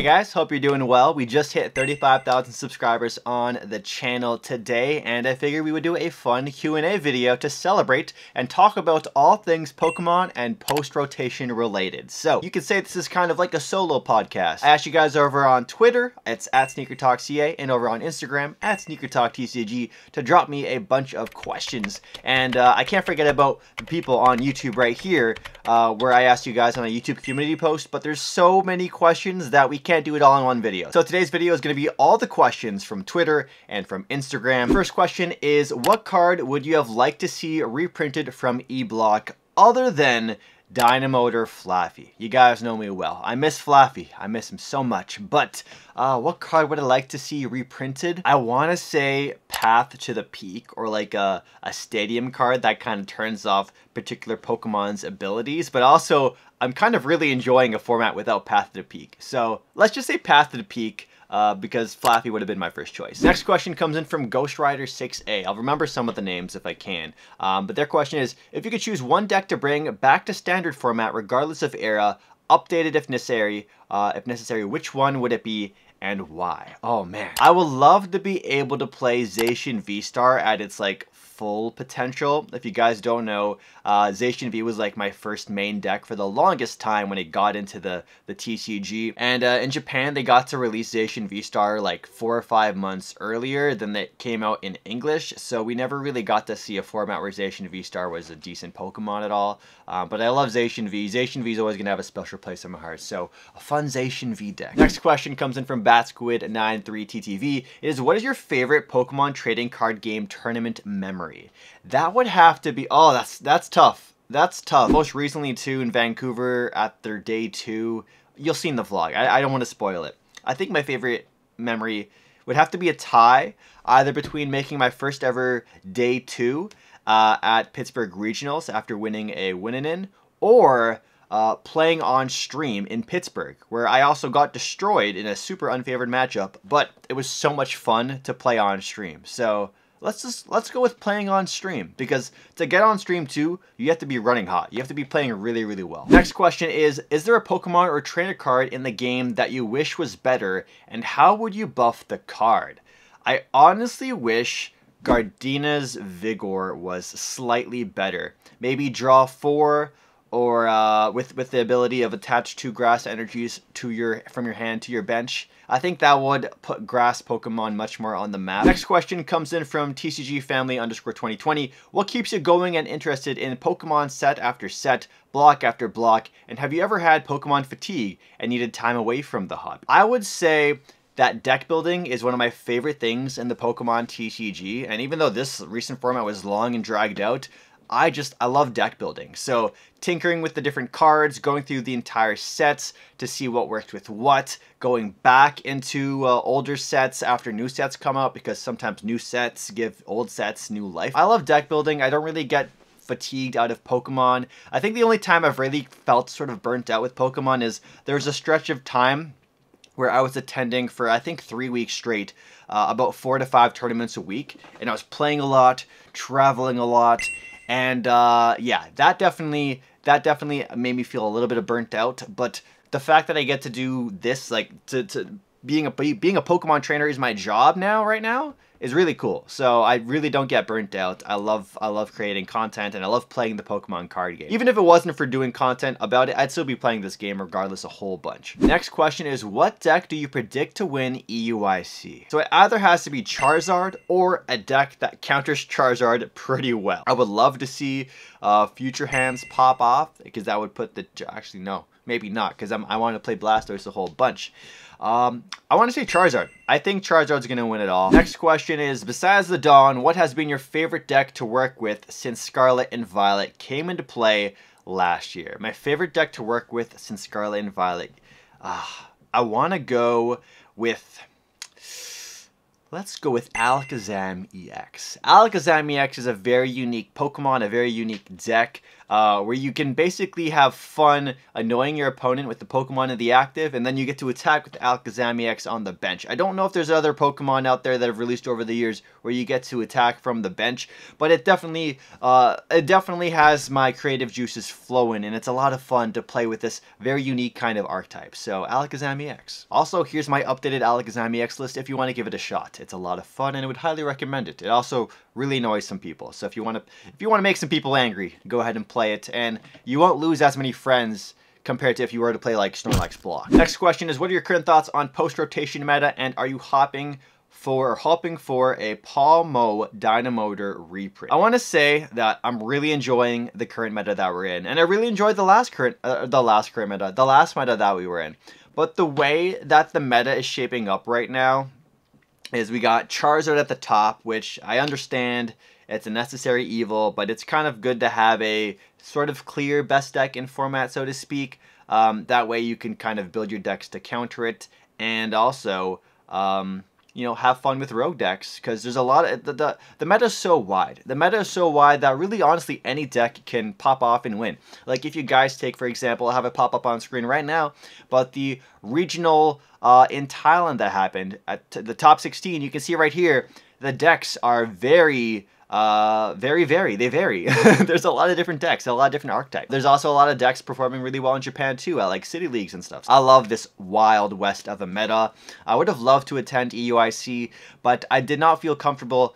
Hey guys, hope you're doing well. We just hit 35,000 subscribers on the channel today, and I figured we would do a fun Q&A video to celebrate and talk about all things Pokemon and post-rotation related. So, you could say this is kind of like a solo podcast. I asked you guys over on Twitter, it's @SneakerTalkCA, and over on Instagram, @SneakerTalkTCG, to drop me a bunch of questions. And I can't forget about the people on YouTube right here, where I asked you guys on a YouTube community post, but there's so many questions that we can't do it all in one video. So today's video is going to be all the questions from Twitter and from Instagram. First question is, what card would you have liked to see reprinted from E-Block other than Dynamotor Flaffy? You guys know me well. I miss Flaffy. I miss him so much. But what card would I like to see reprinted? I want to say Path to the Peak, or like a stadium card that kind of turns off particular Pokemon's abilities. But also, I'm kind of really enjoying a format without Path to the Peak. So let's just say Path to the Peak, because Flaffy would have been my first choice. Next question comes in from Ghost Rider 6A. I'll remember some of the names if I can. But their question is, if you could choose one deck to bring back to standard format regardless of era, updated if necessary, which one would it be and why? Oh man. I would love to be able to play Zacian V-Star at its like full potential. If you guys don't know, Zacian V was like my first main deck for the longest time when it got into the TCG. And in Japan, they got to release Zacian V-Star like 4 or 5 months earlier than it came out in English. So we never really got to see a format where Zacian V-Star was a decent Pokemon at all. But I love Zacian V. Zacian V is always going to have a special place in my heart. So a fun Zacian V deck. Next question comes in from BatSquid93TTV. Is, what is your favorite Pokemon trading card game tournament memory? That would have to be, oh, that's tough. That's tough. Most recently too, in Vancouver at their day 2, you'll see in the vlog. I don't want to spoil it. I think my favorite memory would have to be a tie, either between making my first ever day 2 at Pittsburgh Regionals after winning a win-in, or playing on stream in Pittsburgh, where I also got destroyed in a super unfavored matchup, but it was so much fun to play on stream. So let's go with playing on stream, because to get on stream too, you have to be running hot. You have to be playing really, really well. Next question is there a Pokemon or trainer card in the game that you wish was better, and how would you buff the card? I honestly wish Gardena's Vigor was slightly better. Maybe draw 4, or with the ability of attach 2 grass energies from your hand to your bench. I think that would put grass Pokemon much more on the map. Next question comes in from TCGFamily_2020. What keeps you going and interested in Pokemon set after set, block after block, and have you ever had Pokemon fatigue and needed time away from the hobby? I would say that deck building is one of my favorite things in the Pokemon TCG, and even though this recent format was long and dragged out, I love deck building. So tinkering with the different cards, going through the entire sets to see what worked with what, going back into older sets after new sets come out, because sometimes new sets give old sets new life. I love deck building. I don't really get fatigued out of Pokemon. I think the only time I've really felt sort of burnt out with Pokemon is there was a stretch of time where I was attending for, I think, 3 weeks straight, about 4 to 5 tournaments a week, and I was playing a lot, traveling a lot, and yeah, that definitely made me feel a little bit of burnt out. But the fact that I get to do this, like being a Pokemon trainer is my job now, right now, is really cool. So I really don't get burnt out. I love creating content, and I love playing the Pokemon card game. Even if it wasn't for doing content about it, I'd still be playing this game regardless a whole bunch. Next question is, what deck do you predict to win EUIC? So it either has to be Charizard or a deck that counters Charizard pretty well. I would love to see Future Hands pop off, because that would put the, actually no, maybe not, because I want to play Blastoise a whole bunch. I want to say Charizard. I think Charizard's going to win it all. Next question is, besides the Dawn, what has been your favorite deck to work with since Scarlet and Violet came into play last year? My favorite deck to work with since Scarlet and Violet. I want to go with, let's go with Alakazam EX. Alakazam EX is a very unique Pokemon, a very unique deck. where you can basically have fun annoying your opponent with the Pokemon in the active, and then you get to attack with Alakazam EX on the bench. I don't know if there's other Pokemon out there that have released over the years where you get to attack from the bench, but it definitely has my creative juices flowing, and it's a lot of fun to play with this very unique kind of archetype. So Alakazam EX. Also, here's my updated Alakazam EX list if you want to give it a shot. It's a lot of fun, and I would highly recommend it. It also really annoys some people, so if you want to make some people angry, go ahead and play it, and you won't lose as many friends compared to if you were to play like Snorlax Block. Next question is, what are your current thoughts on post-rotation meta, and are you hoping for a Palmo Dynamotor reprint? I want to say that I'm really enjoying the current meta that we're in, and I really enjoyed the last meta that we were in. But the way that the meta is shaping up right now is we got Charizard at the top, which I understand it's a necessary evil, but it's kind of good to have a sort of clear best deck in format, so to speak. That way you can kind of build your decks to counter it, and also you know, have fun with rogue decks, because there's a lot of the meta is so wide. The meta is so wide that really, honestly, any deck can pop off and win. Like if you guys take, for example, I have it pop up on screen right now, but the regional in Thailand that happened at the top 16, you can see right here, the decks are very they vary. There's a lot of different decks, a lot of different archetypes. There's also a lot of decks performing really well in Japan too, at like City Leagues and stuff. I love this wild west of a meta. I would have loved to attend EUIC, but I did not feel comfortable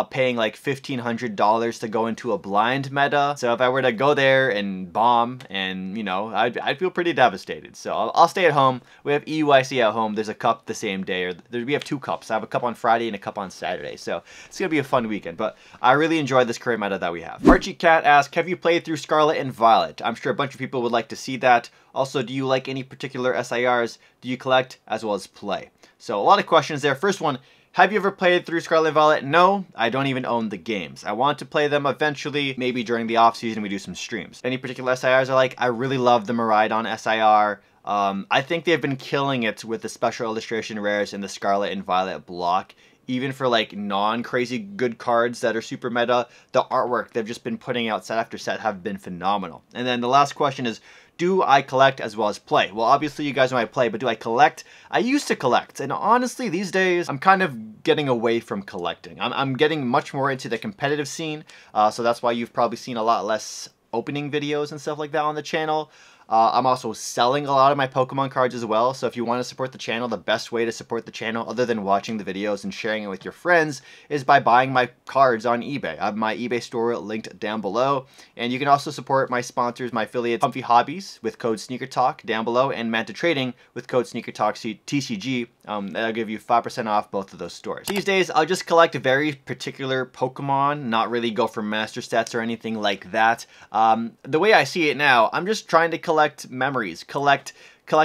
paying like $1,500 to go into a blind meta. So if I were to go there and bomb, and you know, I'd feel pretty devastated. So I'll stay at home. We have EUIC at home. There's a cup the same day, or we have 2 cups. I have a cup on Friday and a cup on Saturday. So it's gonna be a fun weekend. But I really enjoyed this current meta that we have. Archie Cat asks, have you played through Scarlet and Violet? I'm sure a bunch of people would like to see that. Also, do you like any particular SIRs? Do you collect as well as play? So a lot of questions there. First one, have you ever played through Scarlet and Violet? No, I don't even own the games. I want to play them eventually, maybe during the off season we do some streams. Any particular SIRs I like? I really love the Miraidon SIR. I think they've been killing it with the special illustration rares in the Scarlet and Violet block. Even for like non-crazy good cards that are super meta, the artwork they've just been putting out set after set have been phenomenal. And then the last question is, do I collect as well as play? Well, obviously you guys know I play, but do I collect? I used to collect, and honestly these days I'm kind of getting away from collecting. I'm getting much more into the competitive scene, so that's why you've probably seen a lot less opening videos and stuff like that on the channel. I'm also selling a lot of my Pokemon cards as well, so if you want to support the channel, the best way to support the channel, other than watching the videos and sharing it with your friends, is by buying my cards on eBay. I have my eBay store linked down below, and you can also support my sponsors, my affiliates, Comfy Hobbies with code SneakerTalk down below, and Manta Trading with code SneakerTalk TCG. That'll give you 5% off both of those stores. These days, I'll just collect very particular Pokemon, not really go for master sets or anything like that. The way I see it now, I'm just trying to collect memories, collect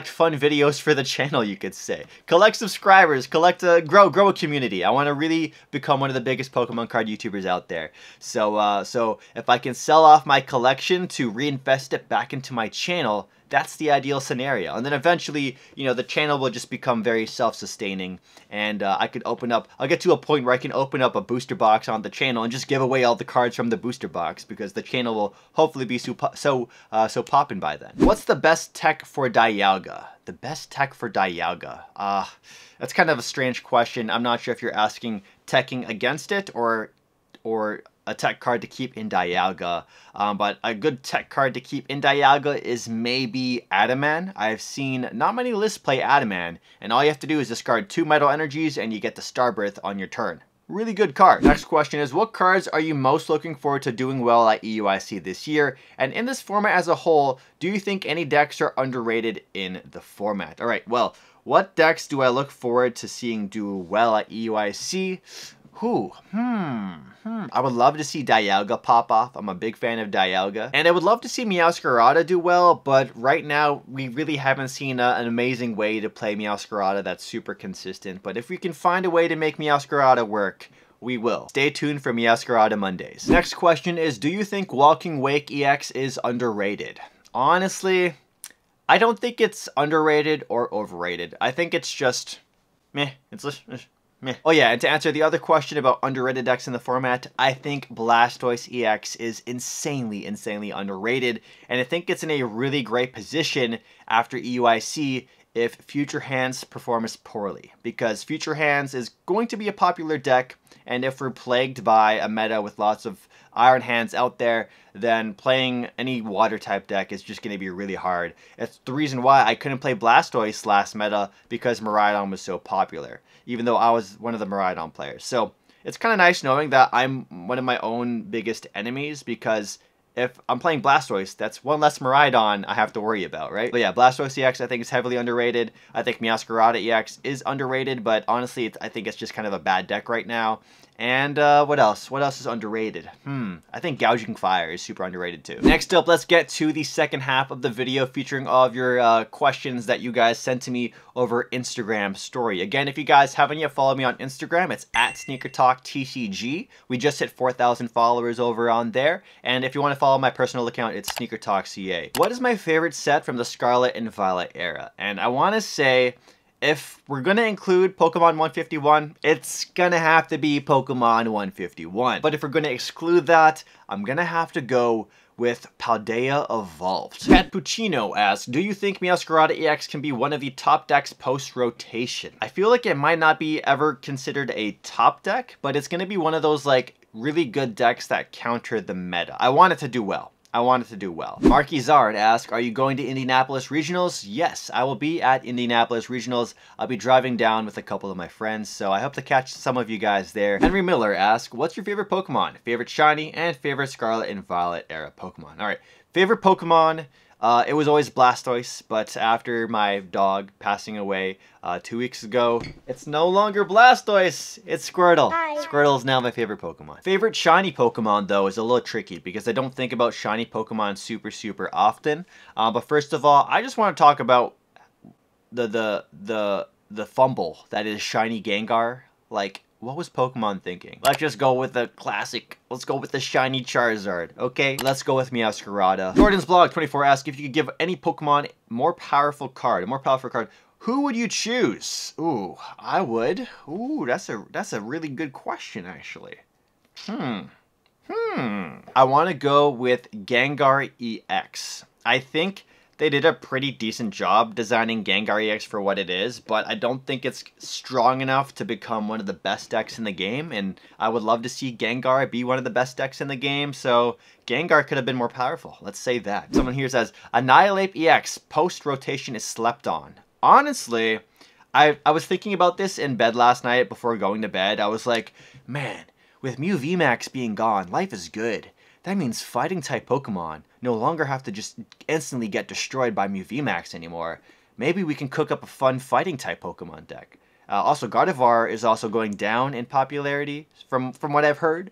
fun videos for the channel, you could say. Collect subscribers, grow a community. I want to really become one of the biggest Pokemon card YouTubers out there. So if I can sell off my collection to reinvest it back into my channel, that's the ideal scenario. And then eventually, you know, the channel will just become very self-sustaining, and I'll get to a point where I can open up a booster box on the channel and just give away all the cards from the booster box, because the channel will hopefully be so poppin' by then. What's the best tech for Dialga? The best tech for Dialga? That's kind of a strange question. I'm not sure if you're asking teching against it or a tech card to keep in Dialga, but a good tech card to keep in Dialga is maybe Adaman. I've seen not many lists play Adaman, and all you have to do is discard 2 Metal Energies and you get the Starbirth on your turn. Really good card. Next question is, what cards are you most looking forward to doing well at EUIC this year? And in this format as a whole, do you think any decks are underrated in the format? Alright, well, what decks do I look forward to seeing do well at EUIC? I would love to see Dialga pop off. I'm a big fan of Dialga. And I would love to see Meowscarada do well, but right now we really haven't seen an amazing way to play Meowscarada that's super consistent. But if we can find a way to make Meowscarada work, we will. Stay tuned for Meowscarada Mondays. Next question is, do you think Walking Wake EX is underrated? Honestly, I don't think it's underrated or overrated. I think it's just meh. It's just Meh. Oh yeah, and to answer the other question about underrated decks in the format, I think Blastoise EX is insanely underrated, and I think it's in a really great position after EUIC if Future Hands performs poorly, because Future Hands is going to be a popular deck, and if we're plagued by a meta with lots of Iron Hands out there, then playing any water type deck is just going to be really hard. It's the reason why I couldn't play Blastoise last meta, because Miraidon was so popular, even though I was one of the Miraidon players. So it's kind of nice knowing that I'm one of my own biggest enemies, because if I'm playing Blastoise, that's one less Miraidon I have to worry about, right? But yeah, Blastoise EX I think is heavily underrated. I think Meowscarada EX is underrated, but honestly, I think it's just kind of a bad deck right now. And what else? What else is underrated? I think Gouging Fire is super underrated too. Next up, let's get to the second half of the video featuring all of your questions that you guys sent to me over Instagram story. Again, if you guys haven't yet followed me on Instagram, it's at SneakerTalkTCG. We just hit 4,000 followers over on there. And if you want to follow my personal account, it's SneakerTalkCA. What is my favorite set from the Scarlet and Violet era? And I want to say, if we're going to include Pokemon 151, it's going to have to be Pokemon 151. But if we're going to exclude that, I'm going to have to go with Paldea Evolved. Cat Puccino asks, do you think Meowscarada EX can be one of the top decks post-rotation? I feel like it might not be ever considered a top deck, but it's going to be one of those like really good decks that counter the meta. I want it to do well. I want it to do well. Marky Zard asks, are you going to Indianapolis Regionals? Yes, I will be at Indianapolis Regionals. I'll be driving down with a couple of my friends, so I hope to catch some of you guys there. Henry Miller asks, what's your favorite Pokemon? Favorite Shiny and favorite Scarlet and Violet era Pokemon. All right, favorite Pokemon, it was always Blastoise, but after my dog passing away 2 weeks ago, it's no longer Blastoise, it's Squirtle. Hi. Squirtle is now my favorite Pokemon. Favorite shiny Pokemon, though, is a little tricky because I don't think about shiny Pokemon super often. But first of all, I just want to talk about the fumble that is shiny Gengar. Like, what was Pokemon thinking? Let's just go with the classic. Let's go with the shiny Charizard, okay? Let's go with Meowscarada. Jordan's Blog 24 asks, if you could give any Pokemon a more powerful card, who would you choose? Ooh, I would. Ooh, that's a really good question, actually. I want to go with Gengar EX. I think they did a pretty decent job designing Gengar EX for what it is, but I don't think it's strong enough to become one of the best decks in the game, and I would love to see Gengar be one of the best decks in the game, so Gengar could have been more powerful. Let's say that. Someone here says, Annihilate EX, post-rotation is slept on. Honestly, I was thinking about this in bed last night before going to bed. I was like, man, with Mew VMAX being gone, life is good. That means fighting-type Pokemon no longer have to just instantly get destroyed by Mew VMAX anymore. Maybe we can cook up a fun fighting-type Pokemon deck. Also, Gardevoir is also going down in popularity from what I've heard.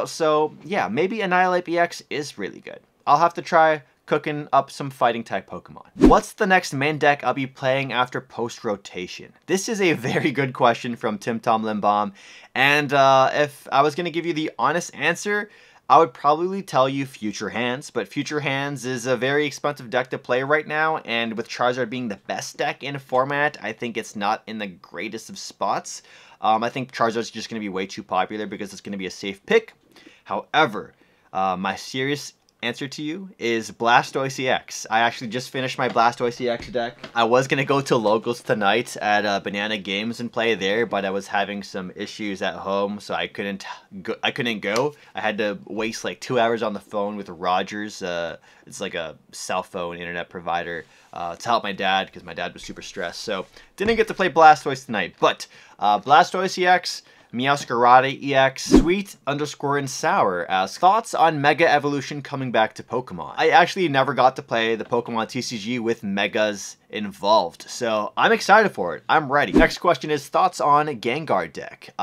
So, yeah, maybe Annihilate EX is really good. I'll have to try cooking up some fighting-type Pokemon. What's the next main deck I'll be playing after post-rotation? This is a very good question from Tim Tom Limbaum, and if I was going to give you the honest answer, I would probably tell you Future Hands, but Future Hands is a very expensive deck to play right now, and with Charizard being the best deck in a format, I think it's not in the greatest of spots. I think Charizard's just going to be way too popular because it's going to be a safe pick. However, my serious answer to you is Blastoise EX. I actually just finished my Blastoise EX deck. I was gonna go to locals tonight at Banana Games and play there, but I was having some issues at home, so I couldn't go. I had to waste like 2 hours on the phone with Rogers. It's like a cell phone internet provider to help my dad because my dad was super stressed. So didn't get to play Blastoise tonight, but Blastoise EX, Meowscarada EX, Sweet_and_Sour asks, thoughts on Mega Evolution coming back to Pokemon? I actually never got to play the Pokemon TCG with Megas involved, so I'm excited for it. I'm ready. Next question is thoughts on Gengar deck.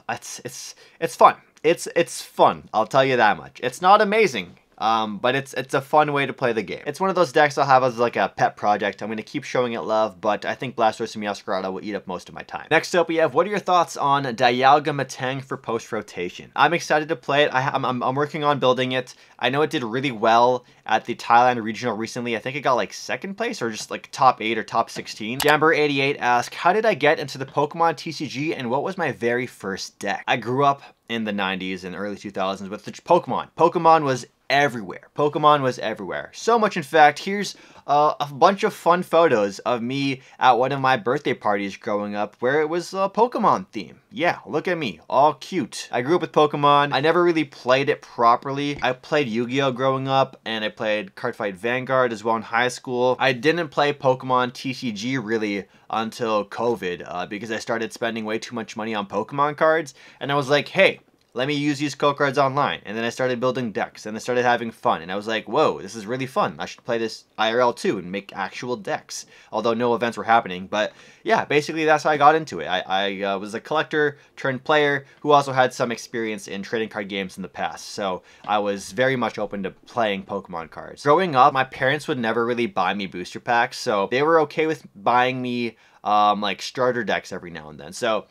It's fun. It's fun. I'll tell you that much. It's not amazing. But it's a fun way to play the game. It's one of those decks I'll have as like a pet project. I'm going to keep showing it love, but I think Blastoise and Meowscarada will eat up most of my time. Next up, we have, what are your thoughts on Dialga Matang for post-rotation? I'm excited to play it. I'm working on building it. I know it did really well at the Thailand regional recently. I think it got like 2nd place or just like top 8 or top 16. Jamber88 asks, how did I get into the Pokemon TCG and what was my very first deck? I grew up in the 90s and early 2000s with Pokemon. Pokemon was everywhere. Pokemon was everywhere. So much, in fact, here's a bunch of fun photos of me at one of my birthday parties growing up where it was a Pokemon theme. Yeah, look at me, all cute. I grew up with Pokemon. I never really played it properly. I played Yu-Gi-Oh growing up, and I played Cardfight Vanguard as well in high school. I didn't play Pokemon TCG really until COVID because I started spending way too much money on Pokemon cards, and I was like, hey, let me use these code cards online. And then I started building decks and I started having fun. And I was like, whoa, this is really fun. I should play this IRL too and make actual decks. Although no events were happening. But yeah, basically that's how I got into it. I was a collector turned player who also had some experience in trading card games in the past. So I was very much open to playing Pokemon cards. Growing up, my parents would never really buy me booster packs. So they were okay with buying me like starter decks every now and then. So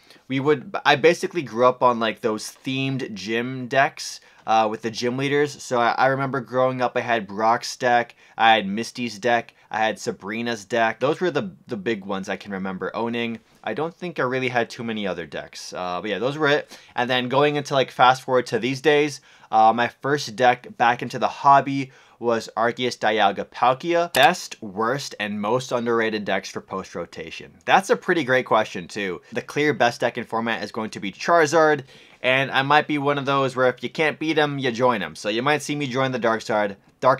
I basically grew up on like those themed gym decks with the gym leaders. So I remember growing up, I had Brock's deck, I had Misty's deck, I had Sabrina's deck. Those were the big ones I can remember owning. I don't think I really had too many other decks. But yeah, those were it. And then going into like fast forward to these days, my first deck back into the hobby was Arceus Dialga Palkia. Best, worst, and most underrated decks for post-rotation. That's a pretty great question too. The clear best deck in format is going to be Charizard, and I might be one of those where if you can't beat him, you join him. So you might see me join the dark side with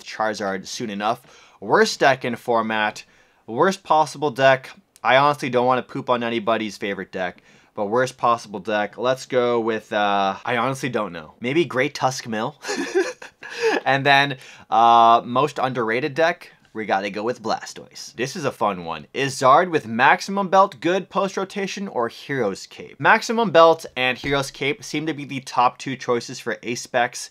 Charizard soon enough. Worst deck in format, worst possible deck. I honestly don't want to poop on anybody's favorite deck. But worst possible deck, let's go with, I honestly don't know. Maybe Great Tusk Mill. And then, most underrated deck, we gotta go with Blastoise. This is a fun one. Is Zard with Maximum Belt good post-rotation or Hero's Cape? Maximum Belt and Hero's Cape seem to be the top 2 choices for ace specs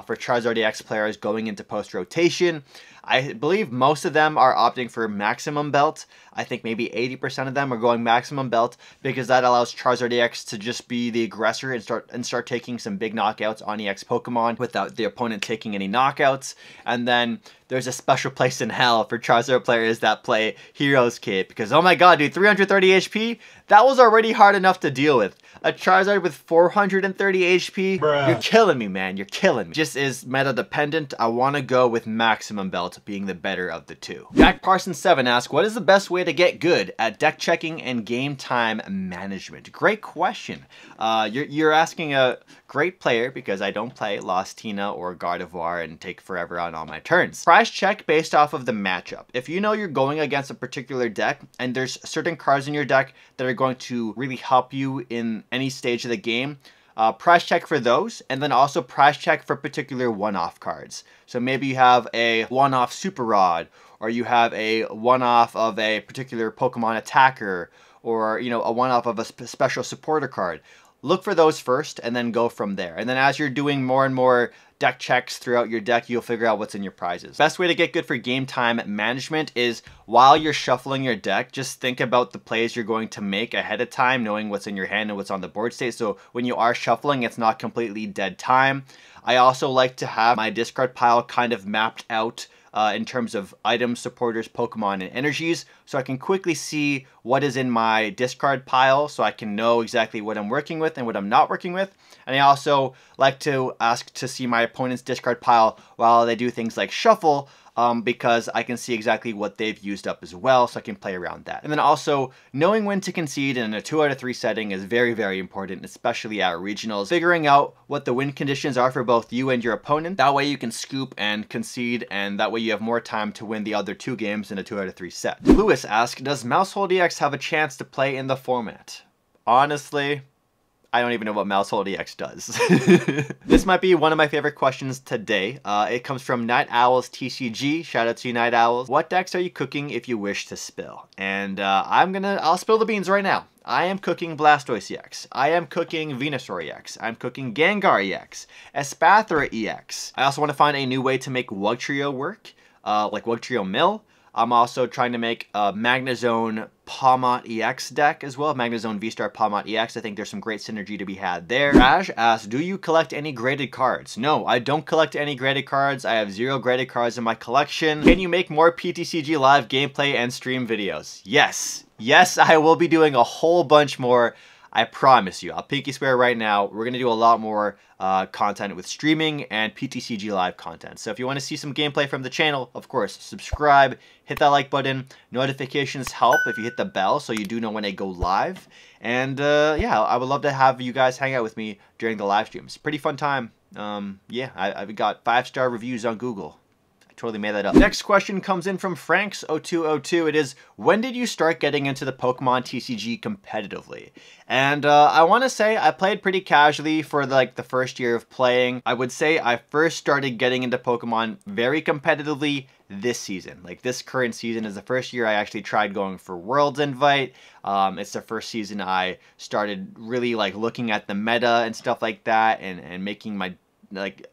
for Charizard EX players going into post-rotation. I believe most of them are opting for Maximum Belt. I think maybe 80% of them are going Maximum Belt because that allows Charizard EX to just be the aggressor and start taking some big knockouts on EX Pokemon without the opponent taking any knockouts. And then there's a special place in hell for Charizard players that play Hero's Cape because, oh my god, dude, 330 HP? That was already hard enough to deal with. A Charizard with 430 HP? Bruh. You're killing me, man. You're killing me. Just is meta dependent. I want to go with Maximum Belt being the better of the two. Jack Parsons 7 asks, what is the best way to get good at deck checking and game time management? Great question. You're asking a great player because I don't play Lost Tina or Gardevoir and take forever on all my turns. Price check based off of the matchup. If you know you're going against a particular deck and there's certain cards in your deck that are going to really help you in any stage of the game, price check for those, and then also price check for particular one-off cards. So maybe you have a one-off Super Rod, or you have a one-off of a particular Pokemon attacker, or a one-off of a special supporter card. Look for those first and then go from there. And then as you're doing more and more deck checks throughout your deck, you'll figure out what's in your prizes. Best way to get good for game time management is while you're shuffling your deck, just think about the plays you're going to make ahead of time, knowing what's in your hand and what's on the board state. So when you are shuffling, it's not completely dead time. I also like to have my discard pile kind of mapped out in terms of items, supporters, Pokemon, and energies, so I can quickly see what is in my discard pile so I can know exactly what I'm working with and what I'm not working with. And I also like to ask to see my opponent's discard pile while they do things like shuffle, because I can see exactly what they've used up as well, so I can play around that. And then also, knowing when to concede in a 2 out of 3 setting is very, very important, especially at regionals. Figuring out what the win conditions are for both you and your opponent, that way you can scoop and concede, and that way you have more time to win the other 2 games in a 2 out of 3 set. Lewis asks, does Maushold EX have a chance to play in the format? Honestly, I don't even know what Maushold EX does. This might be one of my favorite questions today. It comes from Night Owls TCG. Shout out to you, Night Owls. What decks are you cooking if you wish to spill? And I'll spill the beans right now. I am cooking Blastoise EX. I am cooking Venusaur EX. I'm cooking Gengar EX. Espathra EX. I also want to find a new way to make Wugtrio work, like Wugtrio Mill. I'm also trying to make a Magnezone Pawmot EX deck as well. Magnezone V-Star Pawmot EX. I think there's some great synergy to be had there. Raj asks, do you collect any graded cards? No, I don't collect any graded cards. I have 0 graded cards in my collection. Can you make more PTCG live gameplay and stream videos? Yes. Yes, I will be doing a whole bunch more. I promise you. I'll pinky swear right now. We're going to do a lot more content with streaming and PTCG live content. So if you want to see some gameplay from the channel, of course, subscribe, hit that like button. Notifications help if you hit the bell so you do know when I go live. And yeah, I would love to have you guys hang out with me during the live streams. Pretty fun time. Yeah, I've got 5-star reviews on Google. Totally made that up. Next question comes in from Franks0202. It is, when did you start getting into the Pokemon TCG competitively? And I want to say I played pretty casually for the first year of playing. I would say I first started getting into Pokemon very competitively this season. Like this current season is the first year I actually tried going for Worlds Invite. It's the first season I started really looking at the meta and stuff like that and making my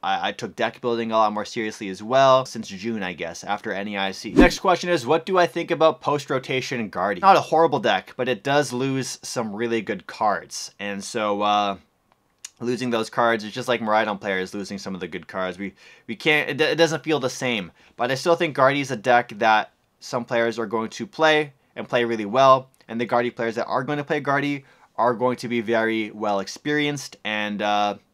I took deck building a lot more seriously as well since June, I guess, after NEIC. Next question is, what do I think about post-rotation Guardian? Not a horrible deck, but it does lose some really good cards. And so, losing those cards is just like Miraidon players losing some of the good cards. We can't, it doesn't feel the same. But I still think Guardy is a deck that some players are going to play and play really well. And the Guardy players that are going to play Guardy are going to be very well experienced and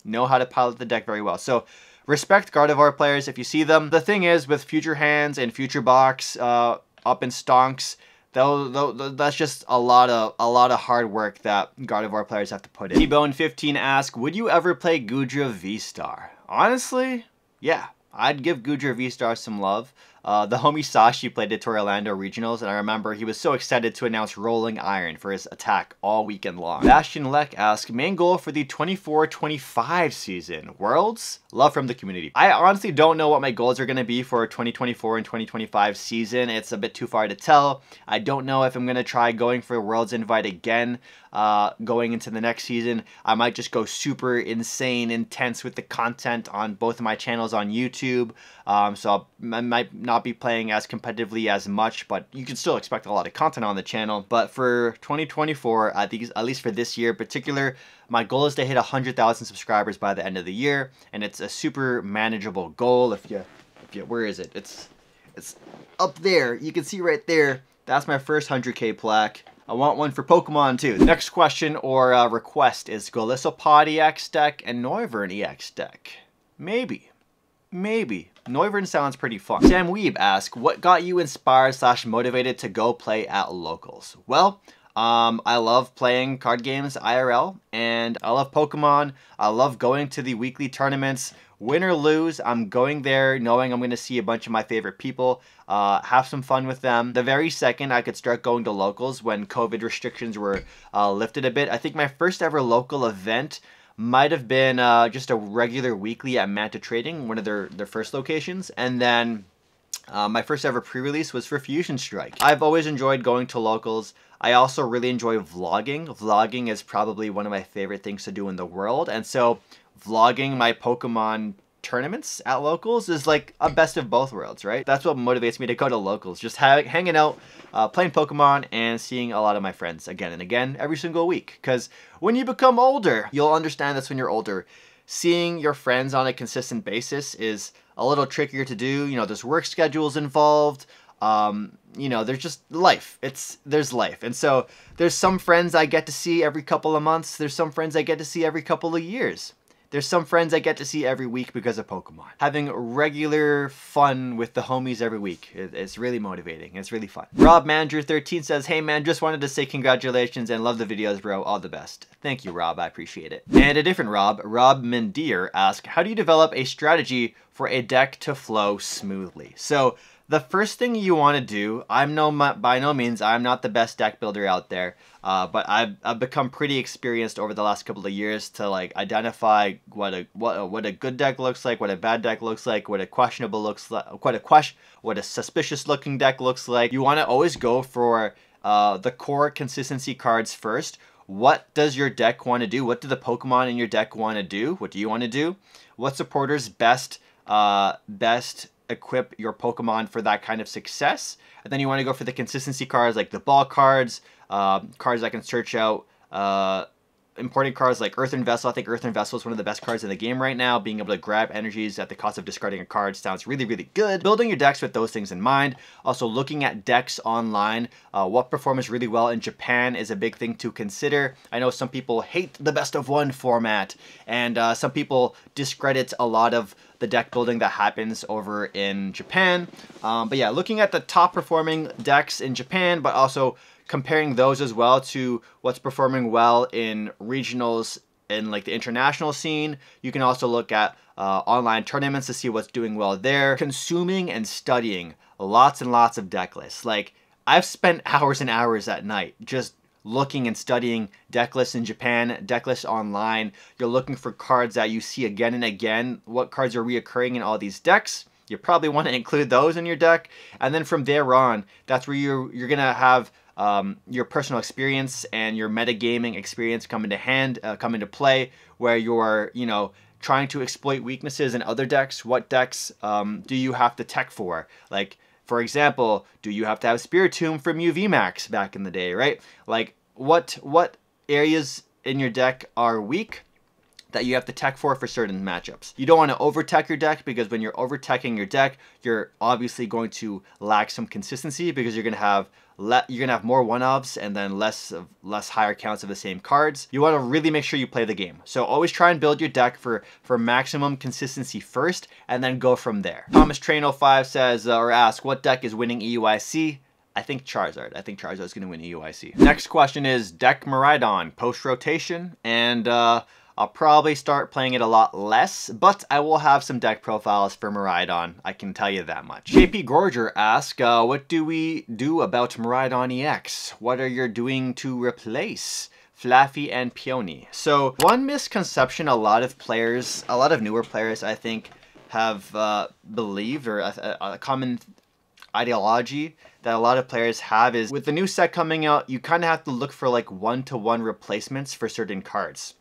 know how to pilot the deck very well. So respect Gardevoir players if you see them. The thing is, with Future Hands and Future Box up in Stonks, that's just a lot of hard work that Gardevoir players have to put in. T-Bone15 asks, would you ever play Goodra V-Star? Honestly, yeah. I'd give Goodra V-Star some love. The homie Sashi played at Orlando Regionals, and I remember he was so excited to announce Rolling Iron for his attack all weekend long. Bastion Lek asks, main goal for the 24-25 season? Worlds? Love from the community. I honestly don't know what my goals are going to be for 2024 and 2025 season. It's a bit too far to tell. I don't know if I'm going to try going for Worlds Invite again going into the next season. I might just go super insane, intense with the content on both of my channels on YouTube. So I might not be playing as competitively as much, but you can still expect a lot of content on the channel. But for 2024, I think at least for this year in particular, my goal is to hit 100,000 subscribers by the end of the year, and it's a super manageable goal. If you where is it? It's up there. You can see right there. That's my first 100K plaque. I want one for Pokemon too. Next question or request is Golisopod EX deck and Noivern EX deck. Maybe. Noivern sounds pretty fun. Sam Weeb asks, what got you inspired / motivated to go play at locals? Well, I love playing card games IRL, and I love Pokemon. I love going to the weekly tournaments. Win or lose, I'm going there knowing I'm going to see a bunch of my favorite people, have some fun with them. The very second I could start going to locals when COVID restrictions were lifted a bit. I think my first ever local event might have been just a regular weekly at Manta Trading, one of their first locations. And then my first ever pre-release was for Fusion Strike. I've always enjoyed going to locals. I also really enjoy vlogging. Vlogging is probably one of my favorite things to do in the world. And so vlogging my Pokemon tournaments at locals is like a best of both worlds, right? That's what motivates me to go to locals. Just hanging out, playing Pokemon, and seeing a lot of my friends again and again every single week. Because when you become older, you'll understand this when you're older. Seeing your friends on a consistent basis is a little trickier to do. You know, there's work schedules involved. You know, there's just life. There's life. And so there's some friends I get to see every couple of months. There's some friends I get to see every couple of years. There's some friends I get to see every week because of Pokemon. Having regular fun with the homies every week, it's really motivating. It's really fun. Rob Manager 13 says, hey man, just wanted to say congratulations and love the videos, bro. All the best. Thank you, Rob. I appreciate it. And a different Rob, Rob Mendier, asks, how do you develop a strategy for a deck to flow smoothly? So The first thing you want to do, by no means, I'm not the best deck builder out there, but I've become pretty experienced over the last couple of years to like identify what a good deck looks like, what a bad deck looks like, what a questionable looks like, what a suspicious looking deck looks like. You want to always go for the core consistency cards first. What does your deck want to do? What do the Pokemon in your deck want to do? What do you want to do? What supporters best equip your Pokemon for that kind of success? And then you want to go for the consistency cards, like the ball cards, cards that can search out important cards like Earthen Vessel. I think Earthen Vessel is one of the best cards in the game right now. Being able to grab energies at the cost of discarding a card sounds really, really good. Building your decks with those things in mind. Also looking at decks online. What performs really well in Japan is a big thing to consider. I know some people hate the best of one format, and some people discredit a lot of the deck building that happens over in Japan. But yeah, looking at the top performing decks in Japan, but also comparing those as well to what's performing well in regionals in like the international scene. You can also look at online tournaments to see what's doing well there. Consuming and studying lots and lots of deck lists. Like, I've spent hours and hours at night just looking and studying deck lists in Japan, deck lists online. You're looking for cards that you see again and again. What cards are reoccurring in all these decks? You probably want to include those in your deck. And then from there on, that's where you're going to have your personal experience and your metagaming experience come into play, where you're, you know, trying to exploit weaknesses in other decks. What decks do you have to tech for? Like, for example, do you have to have Spiritomb from UV Max back in the day, right? Like, what areas in your deck are weak that you have to tech for certain matchups? You don't want to over-tech your deck, because when you're over-teching your deck, you're obviously going to lack some consistency, because you're going to have more one-offs and then less higher counts of the same cards. You want to really make sure you play the game. So always try and build your deck for maximum consistency first, and then go from there. Thomas Train 05 says or asks, what deck is winning EUIC? I think Charizard. I think Charizard is going to win EUIC. Next question is deck Miraidon post-rotation, and I'll probably start playing it a lot less, but I will have some deck profiles for Miraidon, I can tell you that much. JP Gorger asks, what do we do about Miraidon EX? What are you doing to replace Flaaffy and Peony? So one misconception a lot of newer players, I think, have believed, or a common ideology that a lot of players have, is with the new set coming out, you kind of have to look for like one-to-one replacements for certain cards.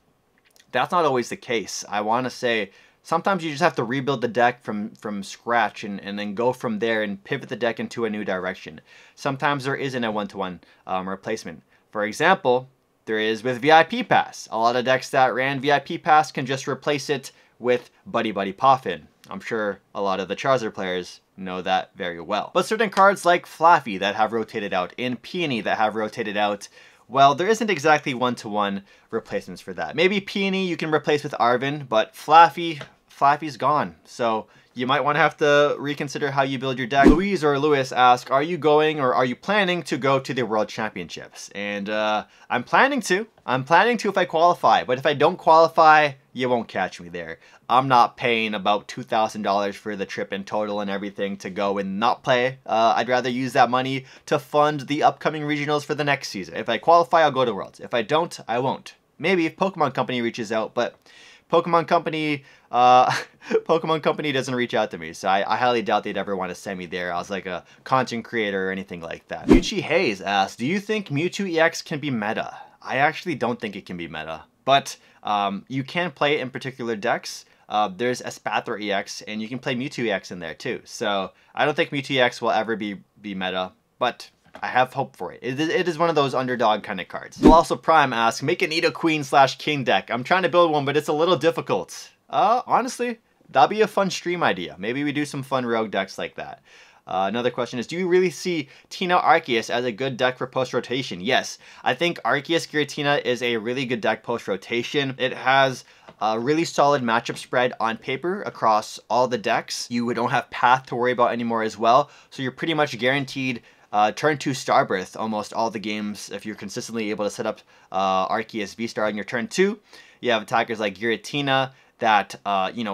That's not always the case. I want to say sometimes you just have to rebuild the deck from scratch and then go from there and pivot the deck into a new direction. Sometimes there isn't a one-to-one replacement. For example, there is with VIP Pass. A lot of decks that ran VIP Pass can just replace it with Buddy Buddy Poffin. I'm sure a lot of the Charizard players know that very well. But certain cards like Flaaffy that have rotated out, and Peony that have rotated out, well, there isn't exactly one-to-one replacements for that. Maybe Peony you can replace with Arven, but Flaaffy's gone. So you might want to have to reconsider how you build your deck. Louise or Lewis ask, are you going or are you planning to go to the World Championships? And I'm planning to if I qualify. But if I don't qualify, you won't catch me there. I'm not paying about $2,000 for the trip in total and everything to go and not play. I'd rather use that money to fund the upcoming regionals for the next season. If I qualify, I'll go to Worlds. If I don't, I won't. Maybe if Pokemon Company reaches out, but Pokemon Company doesn't reach out to me, so I highly doubt they'd ever want to send me there. I was like a content creator or anything like that. Mewtwo Hayes asks, do you think Mewtwo EX can be meta? I actually don't think it can be meta, but you can play it in particular decks. There's Espathra EX, and you can play Mewtwo EX in there too. So I don't think Mewtwo EX will ever be meta, but I have hope for it. It is one of those underdog kind of cards. Colossal Prime asks, make an Nidoqueen/King deck. I'm trying to build one, but it's a little difficult. Honestly, that'd be a fun stream idea. Maybe we do some fun rogue decks like that. Another question is, do you really see Tina Arceus as a good deck for post-rotation? Yes, I think Arceus Giratina is a really good deck post-rotation. It has a really solid matchup spread on paper across all the decks. You don't have Path to worry about anymore as well, so you're pretty much guaranteed turn 2 Starbirth almost all the games if you're consistently able to set up Arceus V-Star on your turn 2. You have attackers like Giratina that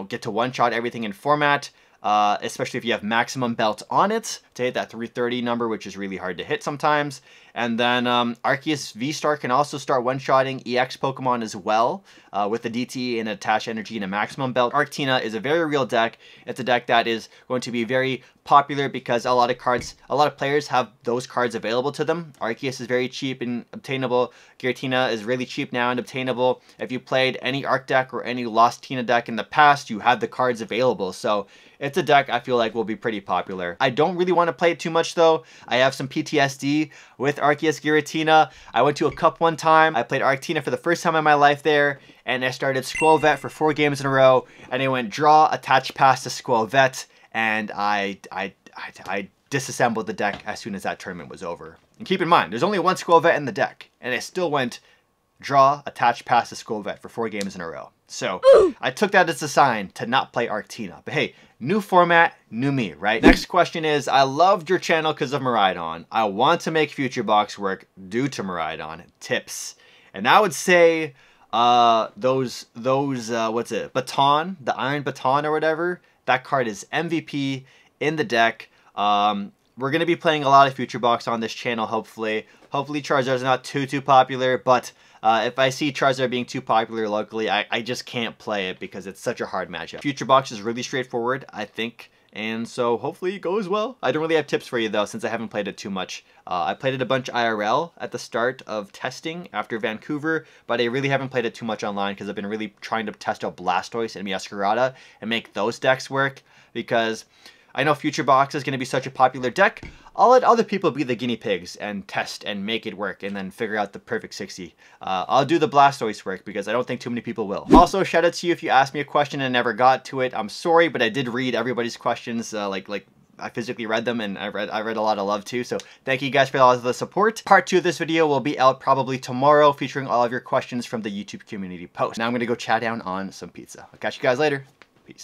get to one-shot everything in format. especially if you have maximum belt on it to hit that 330 number, which is really hard to hit sometimes. And then Arceus V-Star can also start one-shotting EX Pokemon as well, with the DT and attached energy and a maximum belt. Arctina is a very real deck. It's a deck that is going to be very popular because a lot of players have those cards available to them. Arceus is very cheap and obtainable. Giratina is really cheap now and obtainable. If you played any Arc deck or any Lost Tina deck in the past, you have the cards available. So it's a deck I feel like will be pretty popular. I don't really want to play it too much though. I have some PTSD with Arceus Giratina. I went to a cup one time. I played Arctina for the first time in my life there, and I started Skwovet for 4 games in a row, and I went draw, attach, pass to Skwovet, and I disassembled the deck as soon as that tournament was over. And keep in mind, there's only one Skwovet in the deck, and I still went draw, attach, pass to Skwovet for 4 games in a row. So I took that as a sign to not play Arctina. But hey, new format, new me, right? Next question is, I loved your channel because of Miraidon. I want to make Future Box work due to Miraidon. Tips. And I would say those what's it? Baton, the Iron Baton or whatever. That card is MVP in the deck. We're going to be playing a lot of Future Box on this channel, hopefully. Hopefully Charizard's not too popular, but if I see Charizard being too popular locally, I just can't play it because it's such a hard matchup. Future Box is really straightforward, I think, and so hopefully it goes well. I don't really have tips for you though, since I haven't played it too much. I played it a bunch IRL at the start of testing after Vancouver, but I really haven't played it too much online because I've been really trying to test out Blastoise and Meowscarada and make those decks work, because I know Future Box is going to be such a popular deck. I'll let other people be the guinea pigs and test and make it work and then figure out the perfect 60. I'll do the Blastoise work because I don't think too many people will. Also, shout out to you if you asked me a question and never got to it. I'm sorry, but I did read everybody's questions. Like I physically read them, and I read a lot of love too. So thank you guys for all of the support. Part 2 of this video will be out probably tomorrow, featuring all of your questions from the YouTube community post. Now I'm going to go chow down on some pizza. I'll catch you guys later.